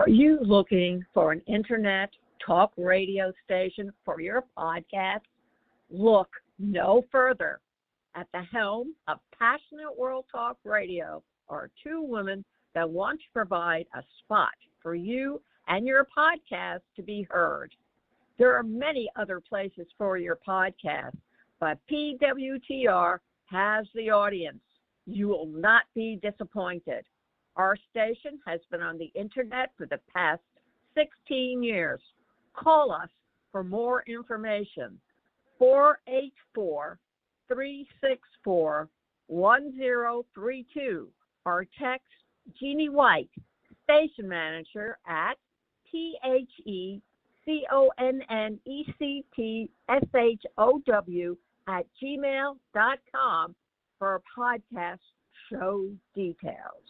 Are you looking for an internet talk radio station for your podcast? Look no further. At the helm of Passionate World Talk Radio are two women that want to provide a spot for you and your podcast to be heard. There are many other places for your podcast, but PWTR has the audience. You will not be disappointed. Our station has been on the internet for the past 16 years. Call us for more information. 484-364-1032 or text Jeannie White, station manager at THECONNECTSHOW@gmail.com for podcast show details.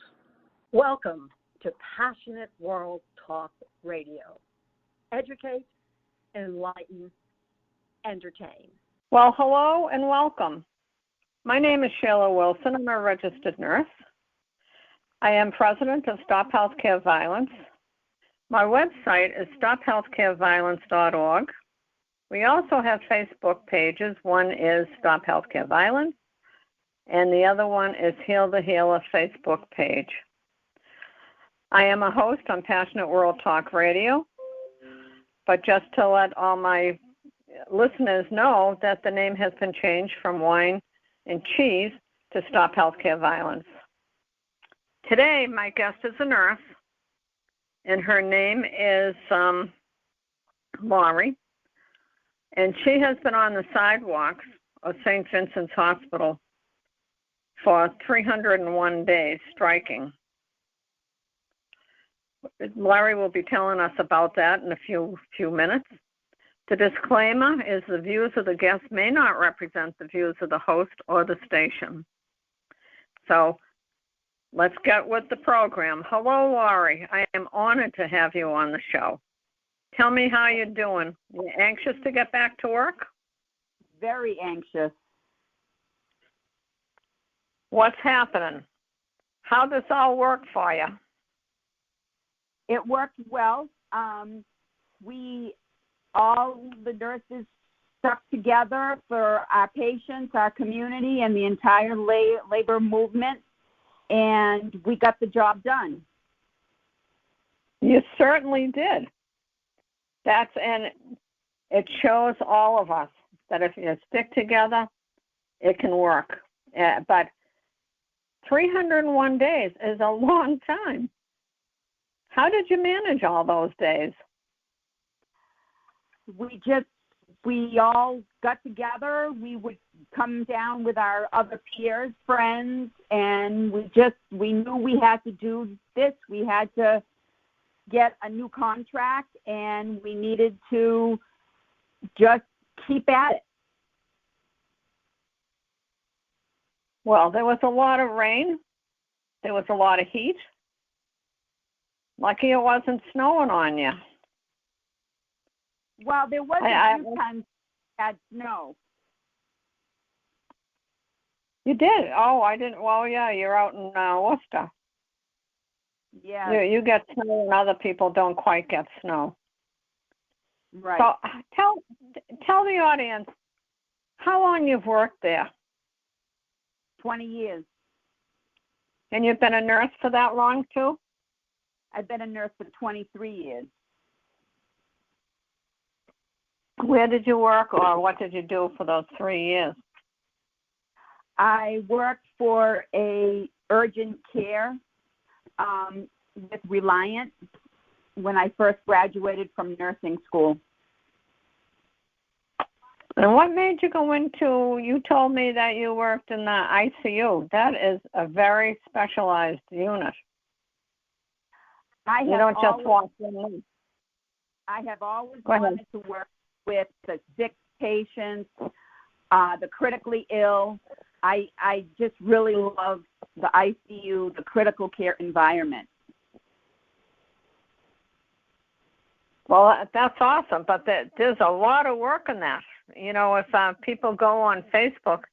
Welcome to Passionate World Talk Radio. Educate, enlighten, entertain. Well, hello and welcome. My name is Sheila Wilson. I'm a registered nurse. I am president of Stop Healthcare Violence. My website is stophealthcareviolence.org. We also have Facebook pages. One is Stop Healthcare Violence, and the other one is Heal the Healer Facebook page. I am a host on Passionate World Talk Radio, but just to let all my listeners know that the name has been changed from Wine and Cheese to Stop Healthcare Violence. Today, my guest is a nurse, and her name is Laurie, and she has been on the sidewalks of St. Vincent's Hospital for 301 days striking. Laurie will be telling us about that in a few minutes. The disclaimer is the views of the guest may not represent the views of the host or the station. So let's get with the program. Hello, Laurie. I am honored to have you on the show. Tell me how you're doing. You anxious to get back to work? Very anxious. What's happening? How does this all work for you? It worked well. All the nurses stuck together for our patients, our community, and the entire labor movement, and we got the job done. You certainly did. And it shows all of us that if you stick together, it can work. But 301 days is a long time. How did you manage all those days? We all got together. We would come down with our other peers, friends, and we knew we had to do this. We had to get a new contract, and we needed to just keep at it. Well, there was a lot of rain. There was a lot of heat. Lucky it wasn't snowing on you. Well, there was a few times we had snow. You did? Oh, I didn't. Well, yeah, you're out in Worcester. Yeah. You get snow and other people don't quite get snow. Right. So tell the audience how long you've worked there. 20 years. And you've been a nurse for that long, too? I've been a nurse for 23 years. Where did you work, or what did you do for those 3 years? I worked for a urgent care with Reliant when I first graduated from nursing school. And what made you go into, you told me that you worked in the ICU. That is a very specialized unit. You don't just walk in. I have always wanted to work with the sick patients, the critically ill. I just really love the ICU, the critical care environment. Well, that's awesome, but there's a lot of work in that. You know, if people go on Facebook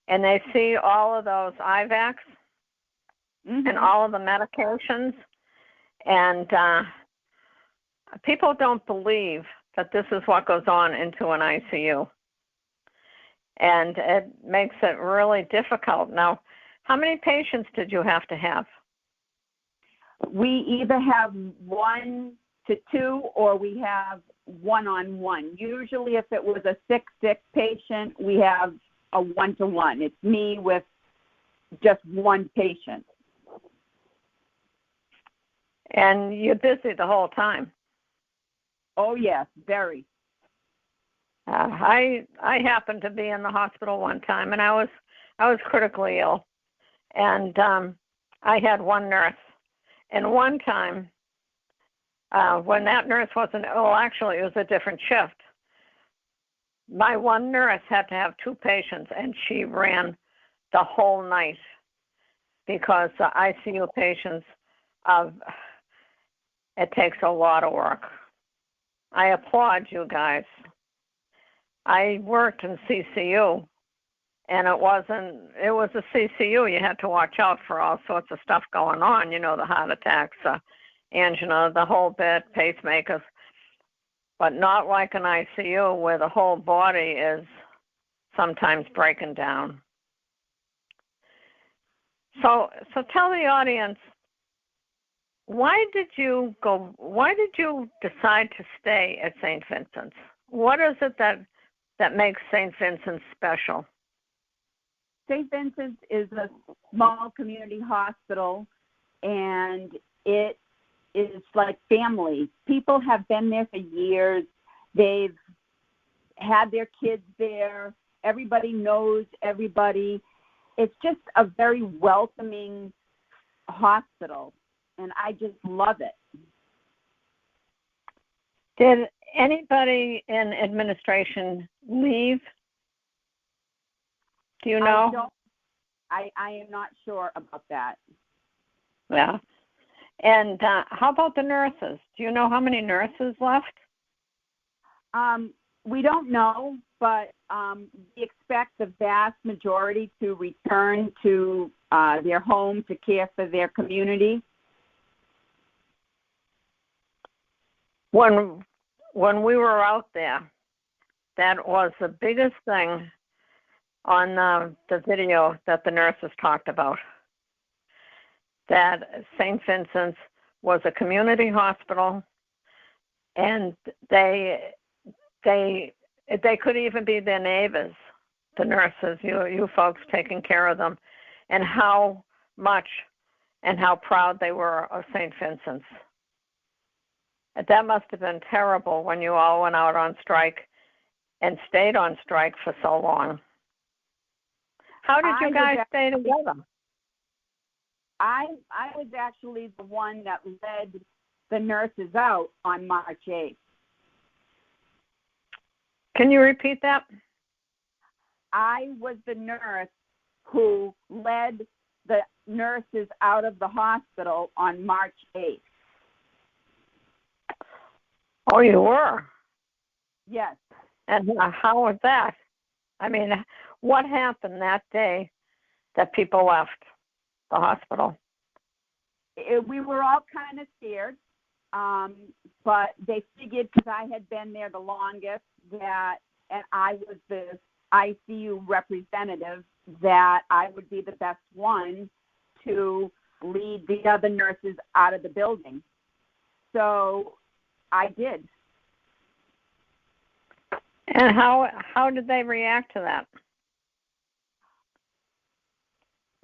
and they see all of those IVACs and all of the medications, and people don't believe that this is what goes on into an ICU. And it makes it really difficult. Now, how many patients did you have to have? We either have 1 to 2 or we have one-on-one. Usually if it was a sick patient, we have a 1-to-1. It's me with just one patient. And you're busy the whole time. Oh, yes, very. I happened to be in the hospital one time, and I was critically ill, and I had one nurse. And one time, when that nurse wasn't, actually it was a different shift. My one nurse had to have 2 patients, and she ran the whole night because the ICU patients, it takes a lot of work. I applaud you guys. I worked in CCU, and it was a CCU. You had to watch out for all sorts of stuff going on, the heart attacks, angina, the whole bit, pacemakers, but not like an ICU where the whole body is sometimes breaking down. So tell the audience, why did you decide to stay at St. Vincent's? What is it that makes St. Vincent's special? St. Vincent's is a small community hospital, and it is like family. People have been there for years. They've had their kids there. Everybody knows everybody. It's just a very welcoming hospital, and I just love it. Did anybody in administration leave? Do you know? I am not sure about that. Yeah. And how about the nurses? Do you know how many nurses left? We don't know, but we expect the vast majority to return to their home to care for their community. When we were out there, that was the biggest thing on the video that the nurses talked about, that St. Vincent's was a community hospital, and they could even be their neighbors, the nurses, you folks taking care of them, and how much and how proud they were of St. Vincent's. That must have been terrible when you all went out on strike and stayed on strike for so long. How did you guys stay together? I was actually the one that led the nurses out on March 8th. Can you repeat that? I was the nurse who led the nurses out of the hospital on March 8th. Oh, you were? Yes. And how was that? I mean, what happened that day that people left the hospital? We were all kind of scared, but they figured because I had been there the longest and I was the ICU representative, that I would be the best one to lead the other nurses out of the building. So I did. And how did they react to that?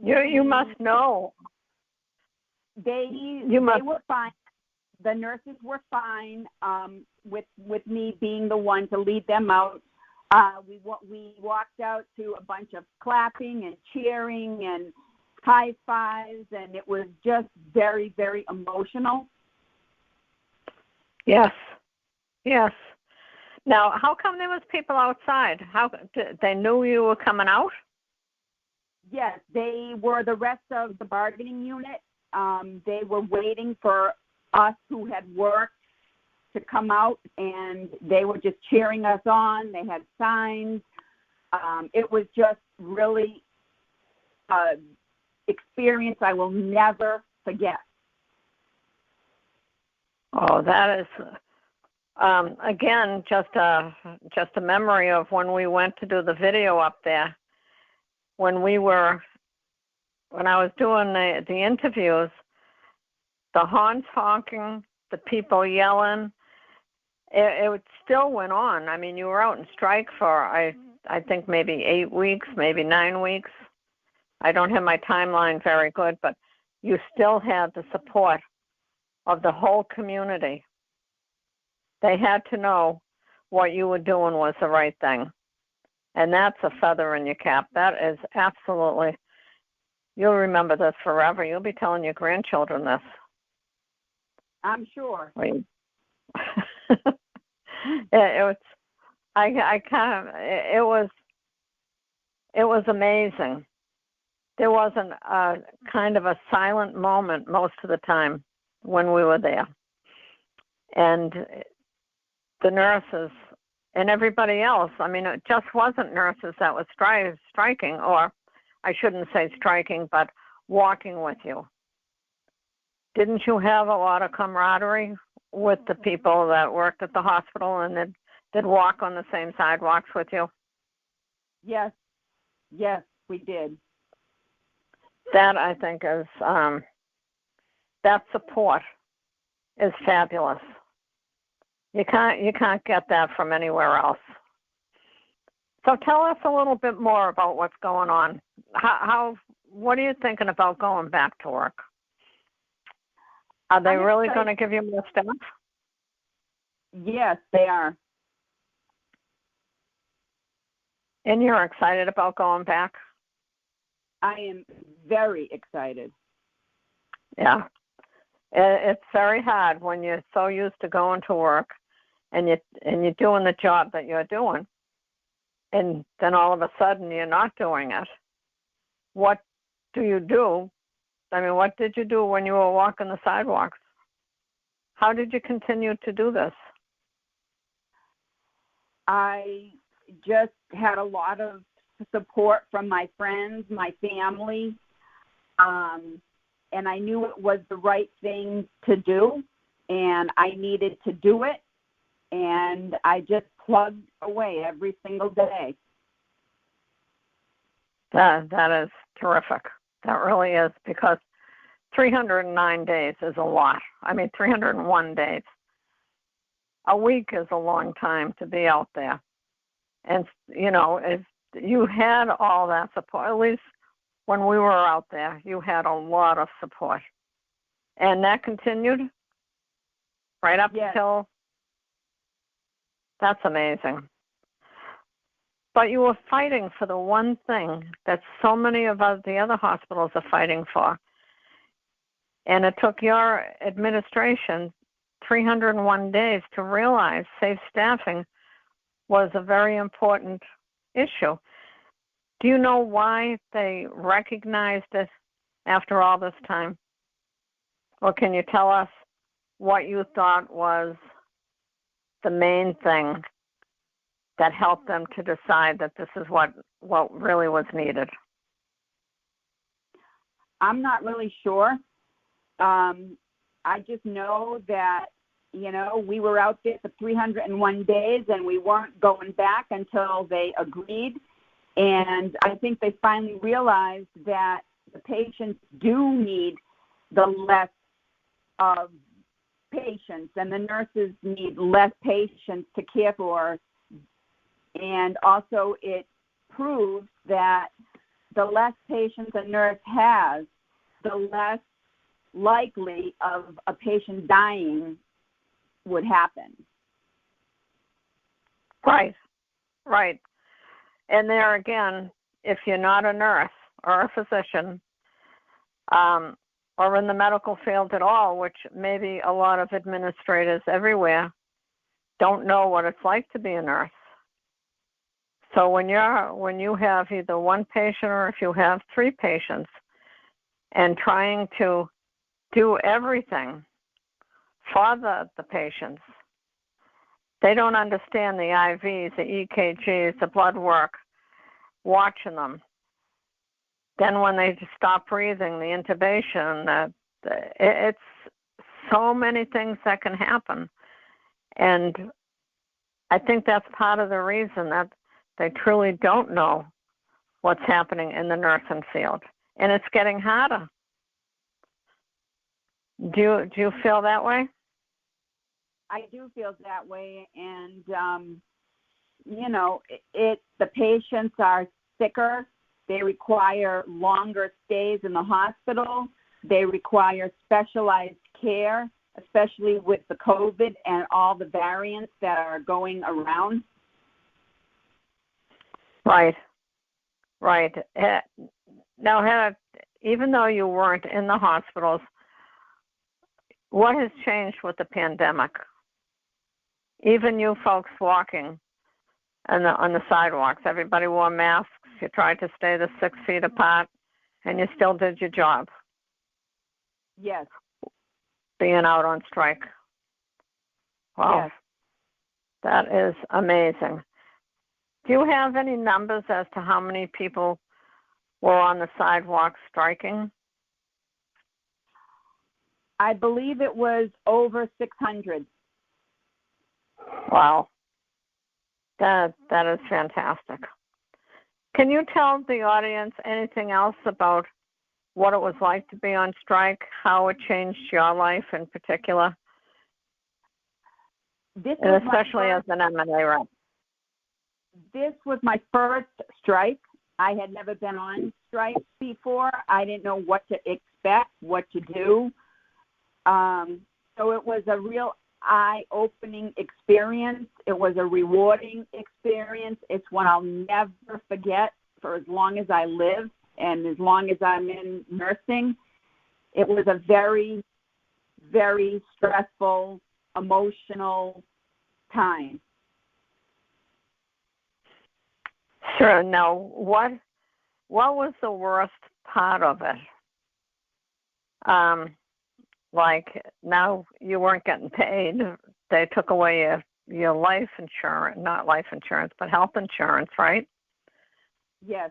You must know. They were fine. The nurses were fine with me being the one to lead them out. We walked out to a bunch of clapping and cheering and high fives, and it was just very, very emotional. Yes. Now, how come there was people outside? How they knew you were coming out? Yes, they were the rest of the bargaining unit. They were waiting for us who had worked to come out, and they were just cheering us on. They had signs. It was just really an experience I will never forget. Oh, that is Again, just a memory of when we went to do the video up there. When I was doing the interviews, the horns honking, the people yelling, it still went on. I mean, you were out in strike for, I think maybe 8 weeks, maybe 9 weeks. I don't have my timeline very good, but you still had the support of the whole community. They had to know what you were doing was the right thing. And that's a feather in your cap. That is absolutely, you'll remember this forever. You'll be telling your grandchildren this. I'm sure. It was, it was amazing. There wasn't a kind of a silent moment most of the time when we were there. And the nurses and everybody else, I mean, it just wasn't nurses that was striking, or I shouldn't say striking, but walking with you. Didn't you have a lot of camaraderie with the people that worked at the hospital and that did walk on the same sidewalks with you? Yes, we did. That, I think, is that support is fabulous. You can't get that from anywhere else. So tell us a little bit more about what's going on. What are you thinking about going back to work? Are they really going to give you more staff? Yes, they are. And you're excited about going back? I am very excited. Yeah. It's very hard when you're so used to going to work and you're doing the job that you're doing, and then all of a sudden you're not doing it. What do you do? I mean, what did you do when you were walking the sidewalks? How did you continue to do this? I just had a lot of support from my friends, my family, and I knew it was the right thing to do, and I needed to do it, and I just plugged away every single day. That is terrific. That really is, because 309 days is a lot. I mean, 301 days. A week is a long time to be out there. And, you know, if you had all that support, at least when we were out there, you had a lot of support. And that continued right up until, that's amazing. But you were fighting for the one thing that so many of the other hospitals are fighting for. And it took your administration 301 days to realize safe staffing was a very important issue. Do you know why they recognized it after all this time? Or can you tell us what you thought was the main thing that helped them to decide that this is what really was needed? I'm not really sure. I just know that, you know, we were out there for 301 days and we weren't going back until they agreed. And I think they finally realized that the patients do need the less of patients, and the nurses need less patients to care for. And also it proves that the less patients a nurse has, the less likely of a patient dying would happen. Right. And there again, if you're not a nurse or a physician, or in the medical field at all, which maybe a lot of administrators everywhere don't know what it's like to be a nurse. So when you have either one patient or if you have 3 patients and trying to do everything for the patients, they don't understand the IVs, the EKGs, the blood work, watching them. Then when they stop breathing, the intubation, it's so many things that can happen. And I think that's part of the reason that they truly don't know what's happening in the nursing field. And it's getting harder. Do you feel that way? I do feel that way, and the patients are sicker. They require longer stays in the hospital. They require specialized care, especially with the COVID and all the variants that are going around. Right. Now, Heather, even though you weren't in the hospitals, what has changed with the pandemic? Even you folks walking on the sidewalks, everybody wore masks. You tried to stay the 6 feet apart, and you still did your job. Yes. Being out on strike. Wow. Yes. That is amazing. Do you have any numbers as to how many people were on the sidewalk striking? I believe it was over 600. Wow. That is fantastic. Can you tell the audience anything else about what it was like to be on strike, how it changed your life in particular, and especially as an M&A rep? This was my first strike. I had never been on strike before. I didn't know what to expect, what to do. So it was a real eye-opening experience. It was a rewarding experience. It's one I'll never forget for as long as I live and as long as I'm in nursing. It was a very, very stressful, emotional time. Sure. Now, what was the worst part of it? Like, now you weren't getting paid. They took away your life insurance, not life insurance, but health insurance, right? Yes.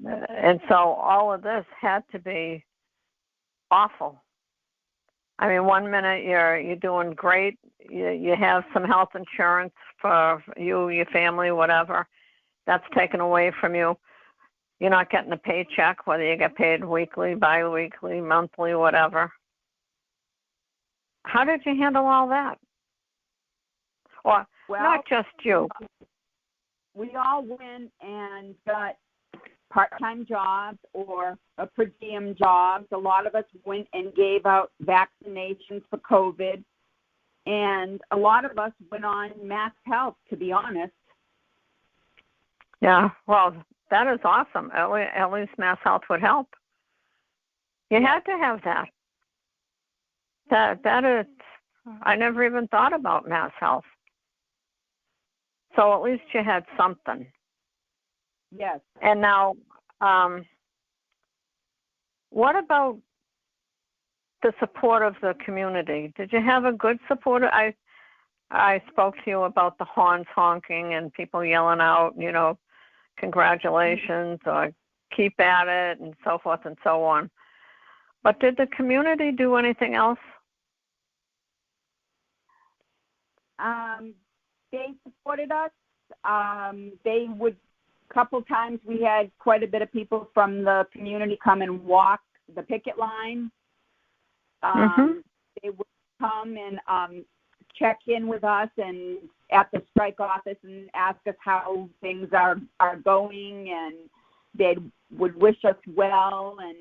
And so all of this had to be awful. I mean, 1 minute you're doing great. You have some health insurance for you, your family, whatever. That's taken away from you. You're not getting a paycheck, whether you get paid weekly, bi-weekly, monthly, whatever. How did you handle all that? Or not just you. We all went and got part-time jobs or per diem jobs. A lot of us went and gave out vaccinations for COVID. And a lot of us went on Mass Health, to be honest. Yeah, well, that is awesome. At least Mass Health would help. You had to have that. That is, I never even thought about Mass Health. So at least you had something. Yes. And now, what about the support of the community? Did you have a good support? I spoke to you about the horns honking and people yelling out, congratulations or keep at it and so forth and so on. But did the community do anything else? They supported us. They would, couple times we had quite a bit of people from the community come and walk the picket line. They would come and check in with us and at the strike office and ask us how things are going, and they would wish us well, and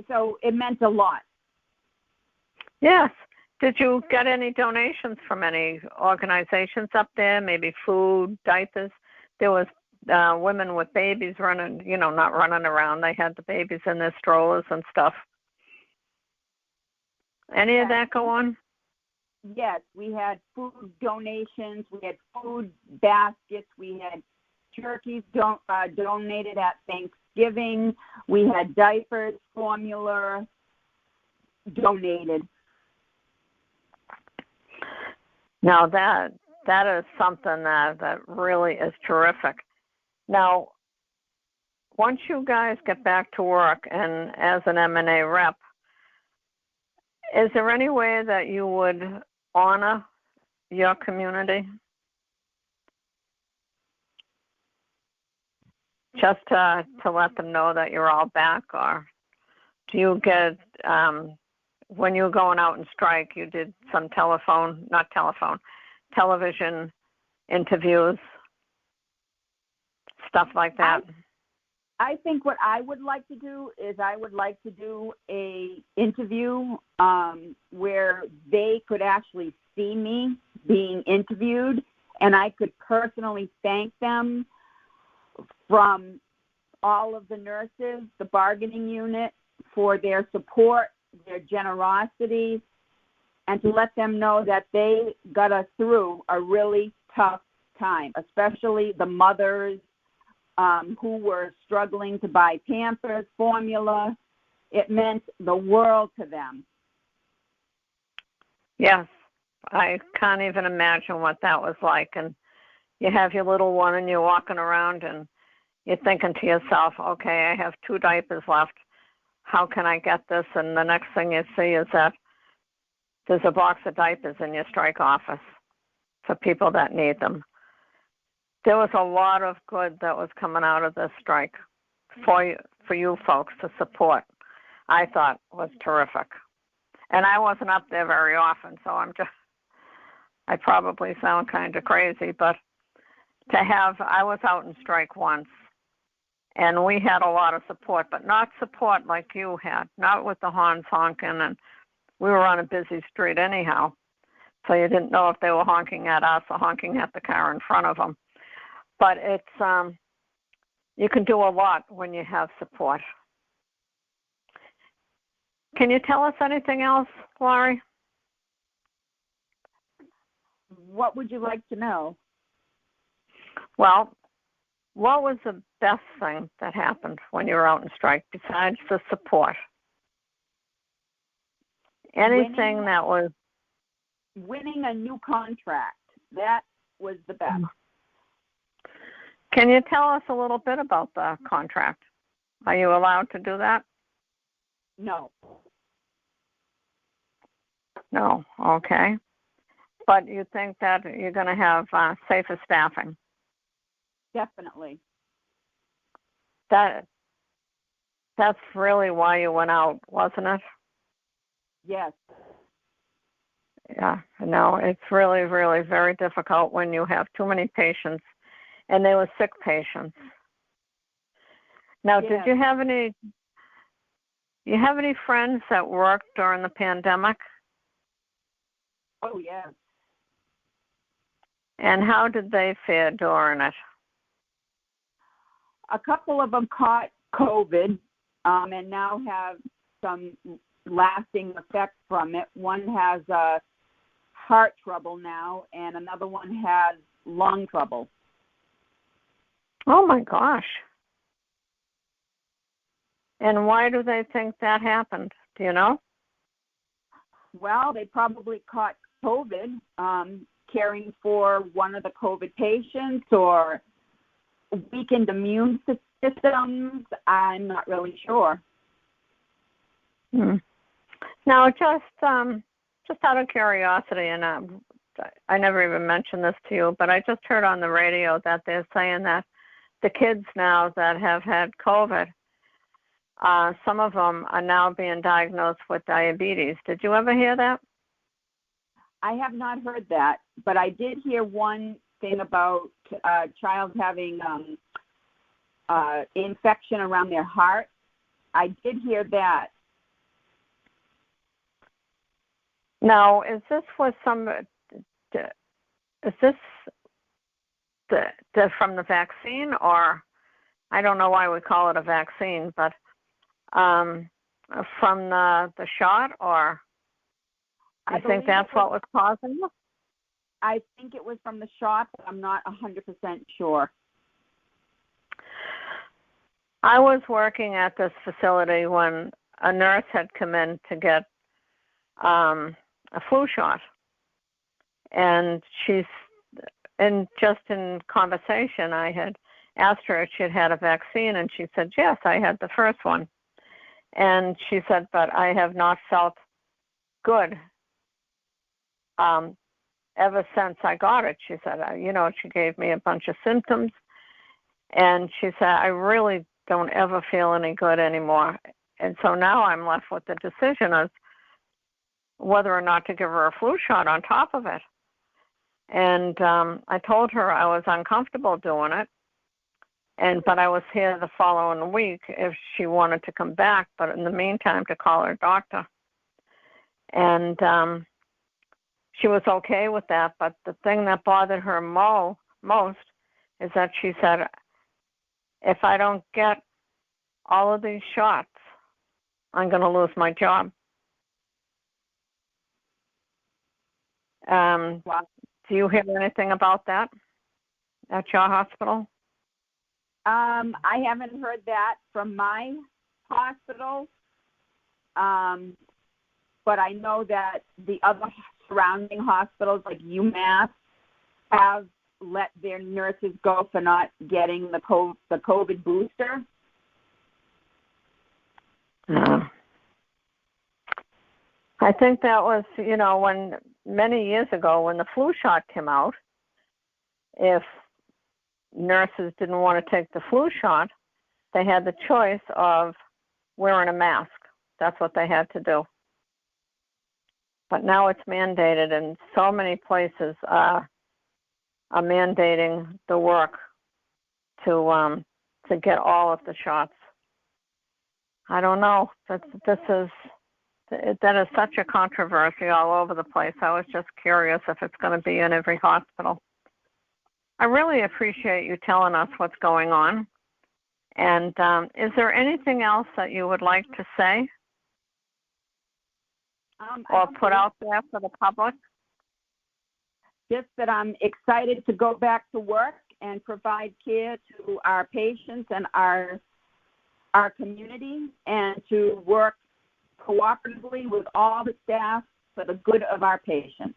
so it meant a lot. Yes. Did you get any donations from any organizations up there, maybe food, diapers? There was women with babies running, not running around. They had the babies in their strollers and stuff. Any of that go on? Yes, we had food donations. We had food baskets. We had turkeys donated at Thanksgiving. We had diapers, formula donated. Now that is something that really is terrific. Now, once you guys get back to work and as an M&A rep, is there any way that you would honor your community? Just to let them know that you're all back, or do you get, when you were going out and strike, you did some television interviews, stuff like that? I think what I would like to do is I would like to do a interview where they could actually see me being interviewed, and I could personally thank them from all of the nurses, the bargaining unit, for their support, their generosity, and to let them know that they got us through a really tough time, especially the mothers who were struggling to buy Pampers, formula. It meant the world to them. Yes, I can't even imagine what that was like. And you have your little one and you're walking around and you're thinking to yourself, okay, I have 2 diapers left. How can I get this? And the next thing you see is that there's a box of diapers in your strike office for people that need them. There was a lot of good that was coming out of this strike for you folks to support. I thought was terrific. And I wasn't up there very often, so I probably sound kind of crazy, but I was out in strike once, and we had a lot of support, but not support like you had, not with the horns honking, and we were on a busy street anyhow, so you didn't know if they were honking at us or honking at the car in front of them. But it's, you can do a lot when you have support. Can you tell us anything else, Laurie? What would you like to know? Well, what was the best thing that happened when you were out in strike besides the support? Anything that was... Winning a new contract. That was the best. Can you tell us a little bit about the contract? Are you allowed to do that? No. No, okay. But you think that you're going to have safer staffing? Definitely. That's really why you went out, wasn't it? Yes. Yeah, no, it's really, really very difficult when you have too many patients, and they were sick patients. Now, yes. Did you have any friends that worked during the pandemic? Oh, yes. And how did they fare during it? A couple of them caught COVID and now have some lasting effects from it. One has heart trouble now, and another one has lung trouble. Oh, my gosh. And why do they think that happened? Do you know? Well, they probably caught COVID caring for one of the COVID patients or weakened immune systems. I'm not really sure. Now, just out of curiosity, and I never even mentioned this to you, but I just heard on the radio that they're saying that the kids now that have had COVID, some of them are now being diagnosed with diabetes. Did you ever hear that? I have not heard that, but I did hear one thing about a child having infection around their heart. I did hear that. Now, is this from the vaccine, or I don't know why we call it a vaccine, but from the shot, or I think that's what was causing it? I think it was from the shot, but I'm not 100% sure. I was working at this facility when a nurse had come in to get a flu shot, and in conversation, I had asked her if she had had a vaccine, and she said, yes, I had the first one. And she said, but I have not felt good ever since I got it. She said, she gave me a bunch of symptoms, and she said, I really don't ever feel any good anymore. And so now I'm left with the decision of whether or not to give her a flu shot on top of it. And I told her I was uncomfortable doing it, but I was here the following week if she wanted to come back, but in the meantime to call her doctor. And she was okay with that, but the thing that bothered her most is that she said, if I don't get all of these shots, I'm going to lose my job. Do you hear anything about that at your hospital? I haven't heard that from my hospital, but I know that the other surrounding hospitals like UMass have let their nurses go for not getting the COVID booster. I think that was, when many years ago when the flu shot came out, if nurses didn't want to take the flu shot, they had the choice of wearing a mask. That's what they had to do. But now it's mandated, and so many places are mandating the work to get all of the shots. I don't know. That is such a controversy all over the place. I was just curious if it's going to be in every hospital. I really appreciate you telling us what's going on. And is there anything else that you would like to say or put out there for the public? Just that I'm excited to go back to work and provide care to our patients and our community, and to work cooperatively with all the staff for the good of our patients.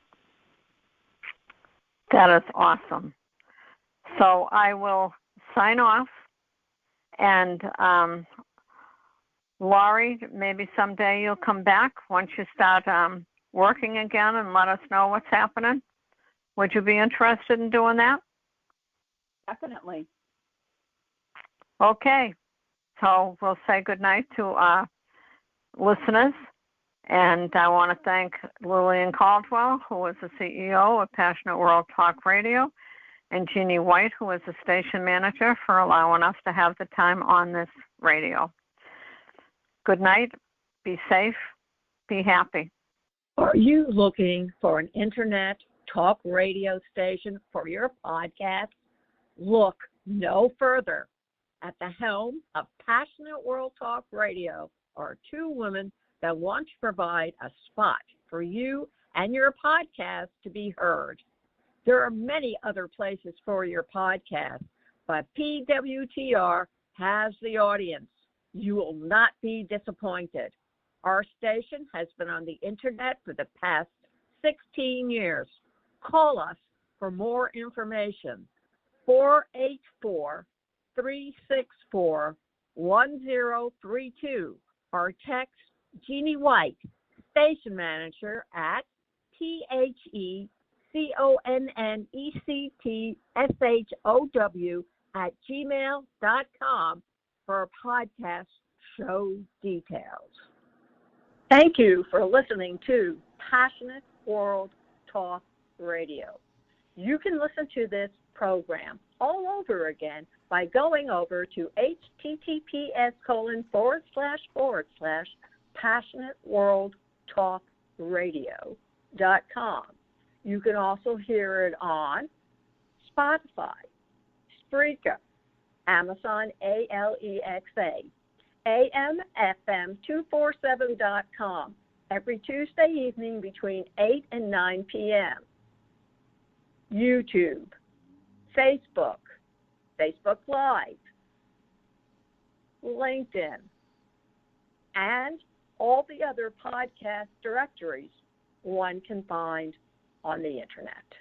That is awesome. So I will sign off, and Laurie, maybe someday you'll come back once you start working again and let us know what's happening. Would you be interested in doing that? Definitely. Okay. So we'll say goodnight to our listeners. And I want to thank Lillian Caldwell, who is the CEO of Passionate World Talk Radio, and Jeannie White, who is the station manager, for allowing us to have the time on this radio. Good night. Be safe. Be happy. Are you looking for an internet talk radio station for your podcast? Look no further. At the helm of Passionate World Talk Radio are two women that want to provide a spot for you and your podcast to be heard. There are many other places for your podcast, but PWTR has the audience. You will not be disappointed. Our station has been on the internet for the past 16 years. Call us for more information. 484-364-1032, or text Jeannie White, station manager, at THECONNECTSHOW@gmail.com for podcast show details. Thank you for listening to Passionate World Talk Radio. You can listen to this program all over again by going over to https://passionateworldtalkradio.com. You can also hear it on Spotify, Spreaker, Amazon Alexa, AMFM247.com every Tuesday evening between 8 and 9 p.m. YouTube, Facebook Live, LinkedIn, and all the other podcast directories one can find on the internet.